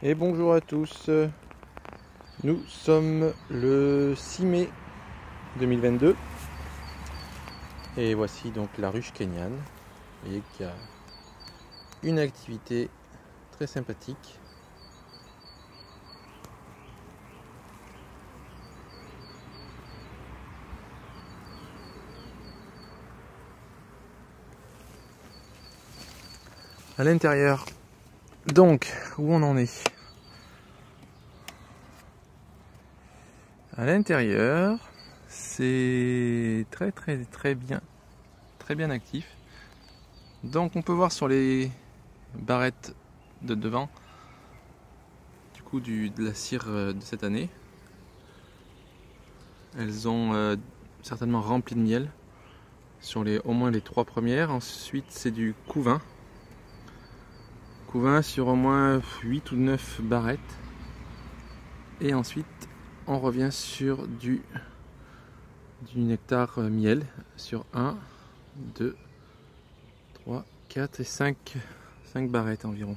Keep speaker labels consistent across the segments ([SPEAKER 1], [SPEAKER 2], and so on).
[SPEAKER 1] Et bonjour à tous, nous sommes le 6 mai 2022 et voici donc la ruche kényane. Vous voyez qu'il y a une activité très sympathique. À l'intérieur, donc où on en est? À l'intérieur, c'est très bien actif. Donc on peut voir sur les barrettes de devant, du coup de la cire de cette année, elles ont certainement rempli de miel sur au moins les 3 premières. Ensuite c'est du couvain sur au moins 8 ou 9 barrettes, et ensuite on revient sur du nectar miel sur 1, 2, 3, 4 et 5 barrettes environ.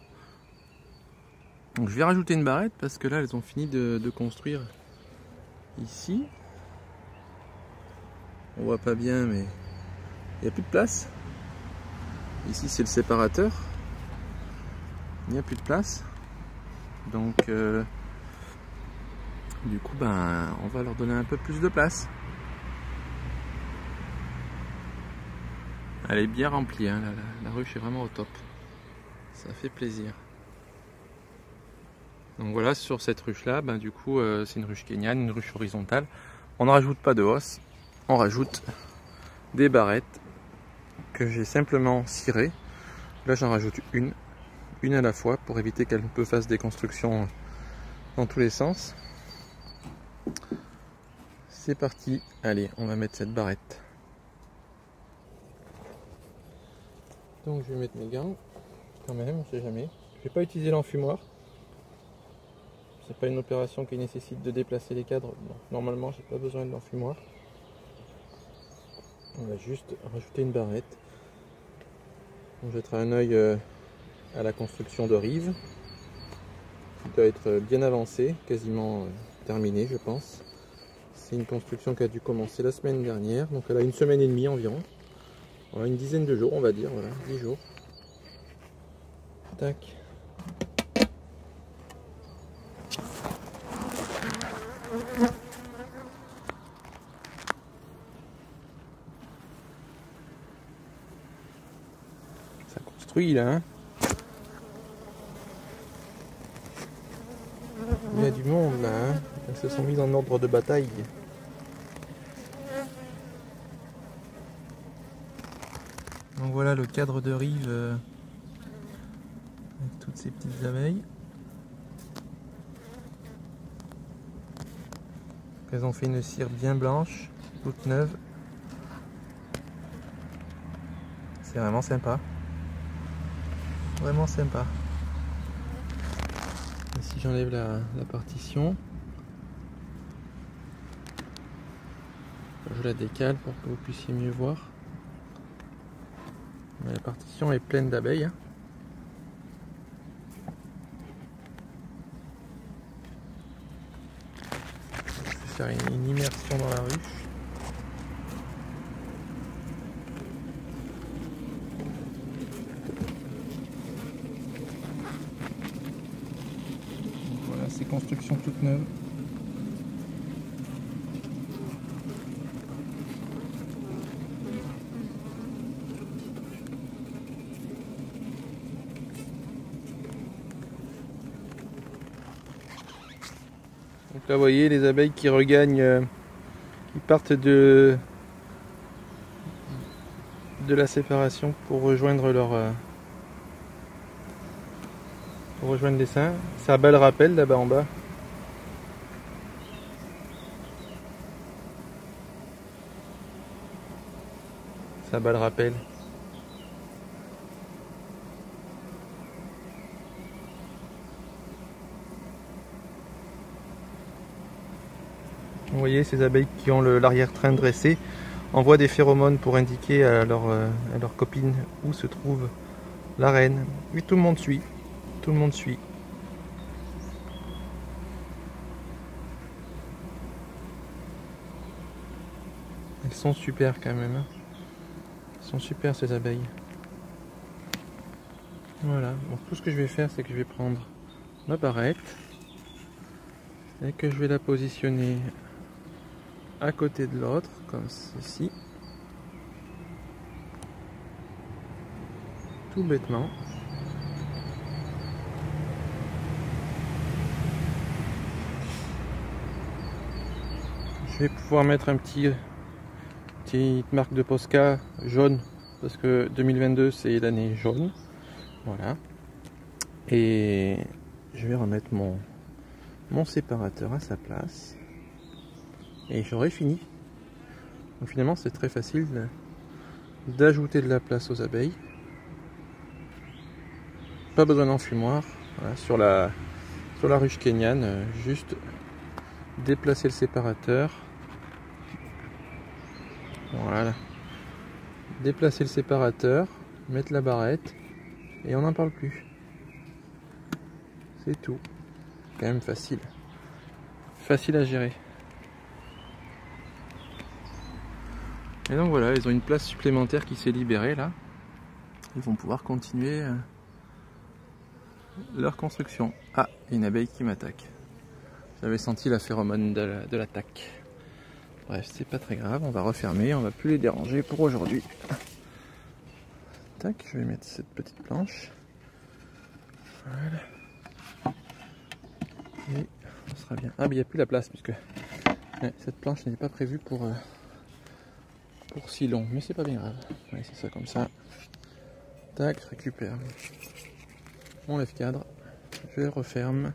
[SPEAKER 1] Donc je vais rajouter une barrette parce que là elles ont fini de construire ici. On voit pas bien mais il n'y a plus de place. Ici c'est le séparateur. Il n'y a plus de place. Donc du coup on va leur donner un peu plus de place. Elle est bien remplie, hein, la ruche est vraiment au top. Ça fait plaisir. Donc voilà, sur cette ruche là, du coup c'est une ruche kényane, une ruche horizontale. On ne rajoute pas de hausse, on rajoute des barrettes que j'ai simplement cirées. Là j'en rajoute une à la fois pour éviter qu'elle ne fasse des constructions dans tous les sens. C'est parti, allez, on va mettre cette barrette. Donc je vais mettre mes gants, quand même, on sait jamais. Je vais pas utiliser l'enfumoir. C'est pas une opération qui nécessite de déplacer les cadres. Donc, normalement, j'ai pas besoin de l'enfumoir. On va juste rajouter une barrette. On jettera un œil à la construction de rive, qui doit être bien avancée, quasiment terminée, je pense. C'est une construction qui a dû commencer la semaine dernière, donc elle a une semaine et demie environ. Voilà, une dizaine de jours, on va dire, voilà, 10 jours. Tac. Ça construit là, hein. Il y a du monde là, hein. Ils se sont mis en ordre de bataille. Donc voilà le cadre de rive avec toutes ces petites abeilles. Elles ont fait une cire bien blanche, toute neuve. C'est vraiment sympa. Vraiment sympa. Et si j'enlève la partition, je la décale pour que vous puissiez mieux voir. La partition est pleine d'abeilles. Je vais faire une immersion dans la ruche. Voilà, ces constructions toutes neuves. Donc là vous voyez les abeilles qui regagnent, qui partent de la séparation pour rejoindre l'essaim. Ça bat le rappel là-bas en bas. Ça bat le rappel. Vous voyez ces abeilles qui ont l'arrière-train dressé envoient des phéromones pour indiquer à leurs copines où se trouve la reine. Oui, tout le monde suit. Tout le monde suit. Elles sont super quand même. Hein. Elles sont super ces abeilles. Voilà, donc tout ce que je vais faire, c'est que je vais prendre ma barrette et que je vais la positionner à côté de l'autre, comme ceci. Tout bêtement. Je vais pouvoir mettre petite marque de Posca jaune, parce que 2022 c'est l'année jaune. Voilà. Et je vais remettre mon séparateur à sa place. Et j'aurai fini. Donc finalement c'est très facile d'ajouter de la place aux abeilles. Pas besoin d'enfumoir. Voilà, sur la ruche kenyane, juste déplacer le séparateur. Voilà. Déplacer le séparateur, mettre la barrette et on n'en parle plus. C'est tout. Quand même facile. Facile à gérer. Et donc voilà, ils ont une place supplémentaire qui s'est libérée là. Ils vont pouvoir continuer leur construction. Ah, une abeille qui m'attaque. J'avais senti la phéromone de l'attaque. Bref, c'est pas très grave, on va refermer, on va plus les déranger pour aujourd'hui. Tac, je vais mettre cette petite planche. Voilà. Et on sera bien. Ah, mais il n'y a plus la place puisque cette planche n'est pas prévue pour si long, mais c'est pas bien grave. Ouais, c'est ça comme ça. Tac, récupère mon lève-cadre. Je referme.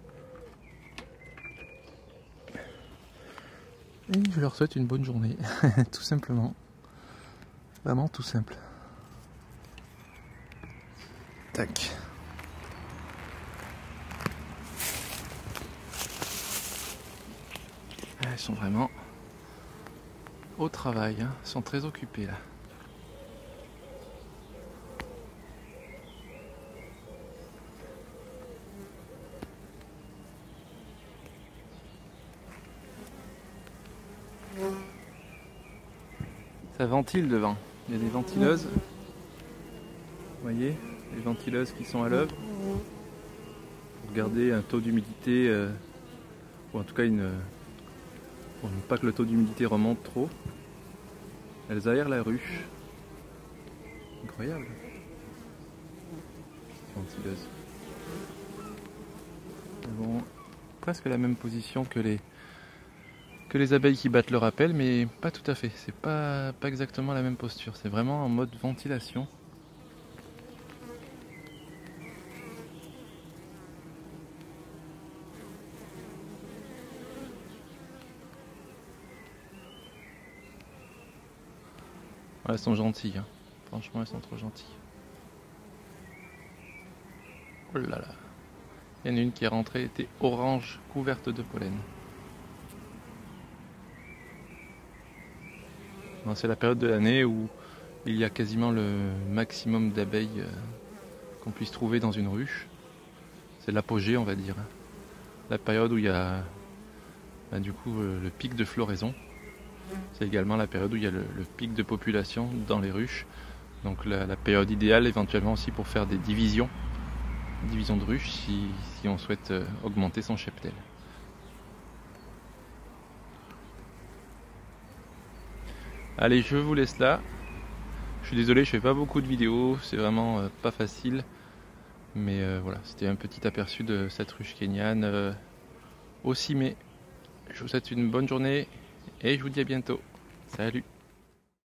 [SPEAKER 1] Et je leur souhaite une bonne journée, tout simplement. Vraiment tout simple. Tac. Elles sont vraiment au travail, hein. Elles sont très occupées là. Ça ventile devant. Il y a des ventileuses. Vous voyez, les ventileuses qui sont à l'œuvre. Pour garder un taux d'humidité, ou en tout cas pour ne pas que le taux d'humidité remonte trop. Elles aèrent la ruche. Incroyable. Ventileuses. Elles ont presque la même position que les abeilles qui battent leur appel, mais pas tout à fait. C'est pas exactement la même posture. C'est vraiment en mode ventilation. Elles sont gentilles. Hein. Franchement, elles sont trop gentilles. Oh là là. Il y en a une qui est rentrée, elle était orange, couverte de pollen. C'est la période de l'année où il y a quasiment le maximum d'abeilles qu'on puisse trouver dans une ruche. C'est l'apogée, on va dire. La période où il y a du coup le pic de floraison. C'est également la période où il y a le pic de population dans les ruches. Donc la période idéale éventuellement aussi pour faire des divisions de ruches si on souhaite augmenter son cheptel. Allez, je vous laisse là. Je suis désolé, je fais pas beaucoup de vidéos, c'est vraiment pas facile. Mais voilà, c'était un petit aperçu de cette ruche kenyane au 6 mai. Je vous souhaite une bonne journée et je vous dis à bientôt. Salut!